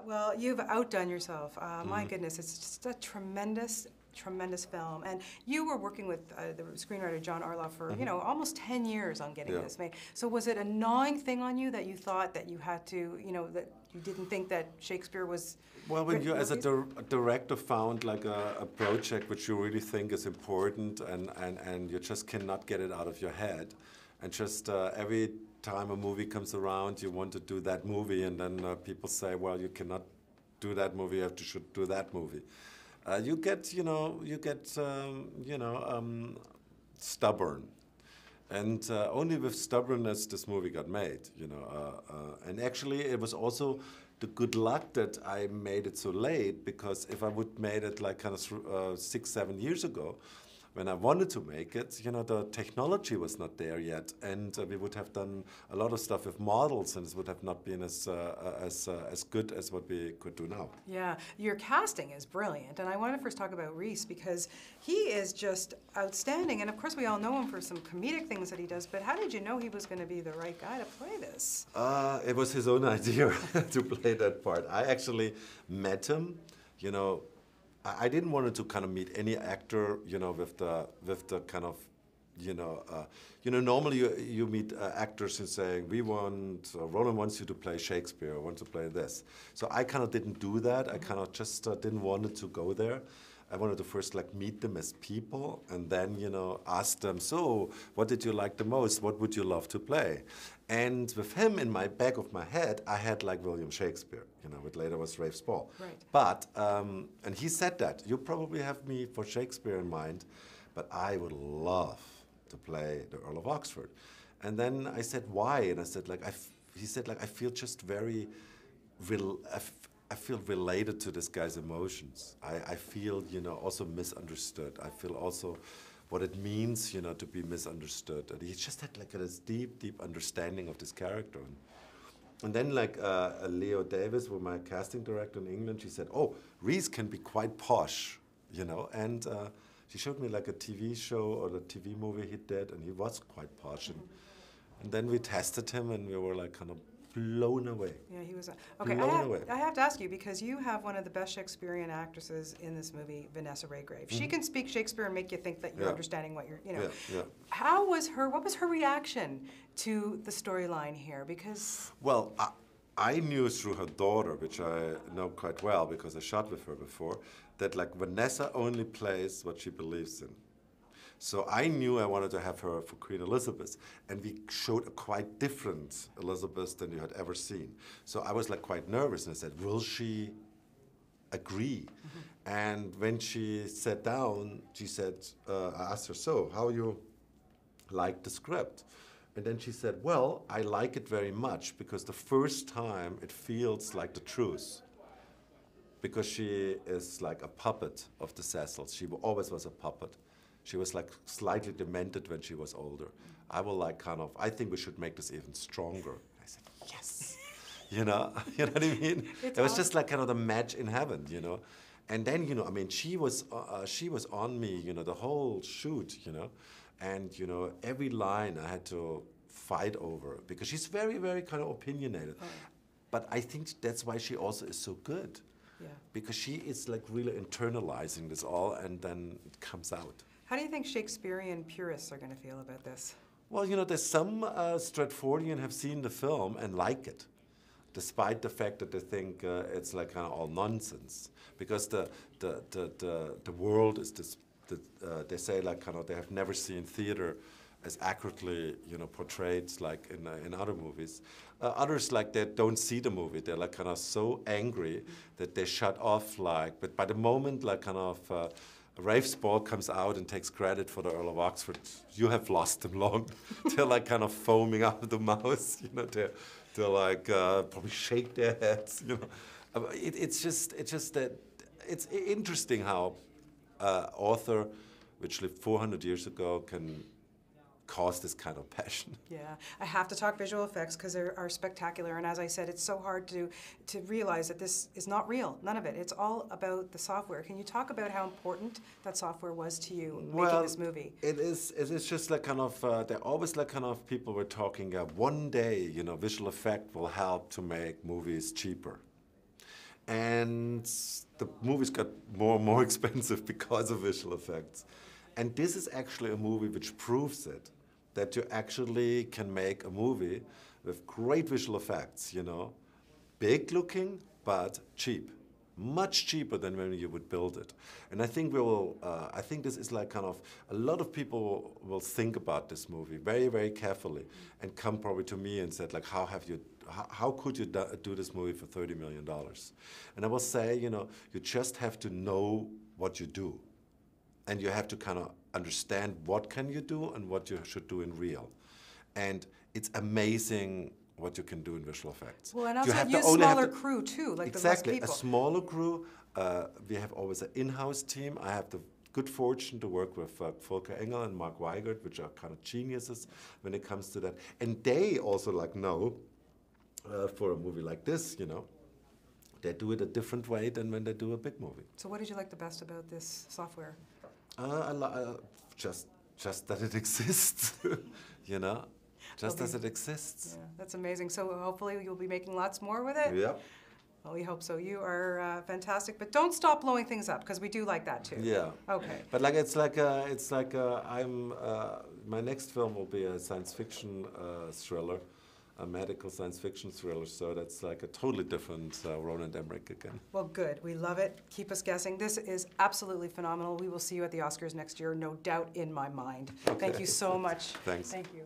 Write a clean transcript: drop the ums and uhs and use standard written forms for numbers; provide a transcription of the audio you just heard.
Well, you've outdone yourself. My goodness, it's just a tremendous film, and you were working with the screenwriter John Arloff for almost 10 years on getting this made. So was it a gnawing thing on you that you thought that you had to, that you didn't think that Shakespeare was? Well, when you as a director found like a project which you really think is important, and you just cannot get it out of your head, and just every time a movie comes around, you want to do that movie, and then people say, well, you cannot do that movie, you should do that movie. You get stubborn, and only with stubbornness this movie got made. And actually it was also the good luck that I made it so late, because if I would made it like kind of 6, 7 years ago, when I wanted to make it, the technology was not there yet, and we would have done a lot of stuff with models, and it would have not been as good as what we could do now. Yeah, your casting is brilliant, and I want to first talk about Rhys, because he is just outstanding, and of course we all know him for some comedic things that he does, but how did you know he was going to be the right guy to play this? It was his own idea to play that part. I actually met him, I didn't want to kind of meet any actor, with the kind of, normally you meet actors and saying, Roland wants you to play Shakespeare, wants to play this. So I kind of didn't do that. I kind of just didn't want to go there. I wanted to first like meet them as people, and then, ask them, so what did you like the most? What would you love to play? And with him in my back of my head, I had like William Shakespeare, which later was Ralph's Ball. Right. But, and he said that, you probably have me for Shakespeare in mind, but I would love to play the Earl of Oxford. And then I said, why? And I said, he said, I feel just very, I feel related to this guy's emotions. I feel, also misunderstood. I feel also what it means, to be misunderstood. And he just had like this deep, deep understanding of this character. And then like Leo Davis, was my casting director in England, she said, oh, Rhys can be quite posh, and she showed me like a TV show or the TV movie he did, and he was quite posh. And then we tested him, and we were like kind of blown away. Yeah, he was. Okay, I have to ask you, because you have one of the best Shakespearean actresses in this movie, Vanessa Redgrave. She can speak Shakespeare and make you think that you're understanding what you're, How was what was her reaction to the storyline here? Because... Well, I knew through her daughter, which I know quite well because I shot with her before, that like Vanessa only plays what she believes in. So I knew I wanted to have her for Queen Elizabeth, and we showed a quite different Elizabeth than you had ever seen. So I was like quite nervous, and I said, will she agree? And when she sat down, she said, I asked her, so how you like the script? And then she said, well, I like it very much because the first time it feels like the truth. Because she is like a puppet of the Cecils. She always was a puppet. She was like slightly demented when she was older. I will like kind of, I think we should make this even stronger. I said, yes. You know what I mean? It was just like kind of the match in heaven, And then, I mean, she was on me, the whole shoot, And, every line I had to fight over because she's very, very kind of opinionated. Oh. But I think that's why she also is so good. Yeah. Because she is like really internalizing this all, and then it comes out. How do you think Shakespearean purists are going to feel about this? Well, there's some Stratfordian have seen the film and like it, despite the fact that they think it's like kind of all nonsense. Because the world is this, they say like kind of they have never seen theater as accurately portrayed like in other movies. Others like they don't see the movie. They're like kind of so angry that they shut off like. But by the moment like kind of. Ralph's Ball comes out and takes credit for the Earl of Oxford, you have lost them long. They're like kind of foaming out of the mouth, they're like probably shake their heads, It's just that it's interesting how author, which lived 400 years ago, can cause this kind of passion. Yeah, I have to talk visual effects because they are spectacular, and as I said, it's so hard to realize that this is not real, none of it. It's all about the software. Can you talk about how important that software was to you making this movie? It's just like kind of, they're always like kind of people were talking, one day, visual effect will help to make movies cheaper. And the movies got more and more expensive because of visual effects. And this is actually a movie which proves it, that you actually can make a movie with great visual effects, you know, big looking, but cheap. Much cheaper than when you would build it. And I think I think this is like kind of, a lot of people will think about this movie very, very carefully and come probably to me and said, like, how could you do this movie for $30 million? And I will say, you know, you just have to know what you do. And you have to kind of understand what can you do and what you should do in real. And it's amazing what you can do in visual effects. Well, and also use smaller crew too, like exactly, the less people. A smaller crew. We have always an in-house team. I have the good fortune to work with Volker Engel and Mark Weigert, which are kind of geniuses when it comes to that. And they also like know, for a movie like this, you know, they do it a different way than when they do a big movie. So what did you like the best about this software? Just that it exists, you know, just as it exists. Yeah, that's amazing. So hopefully you'll be making lots more with it. Yeah. Well, we hope so. You are fantastic, but don't stop blowing things up because we do like that too. Yeah. Okay. But like my next film will be a science fiction thriller, a medical science fiction thriller. So that's like a totally different Roland Emmerich again. Well, good. We love it. Keep us guessing. This is absolutely phenomenal. We will see you at the Oscars next year, no doubt in my mind. Okay. Thank you so much. Thanks. Thank you.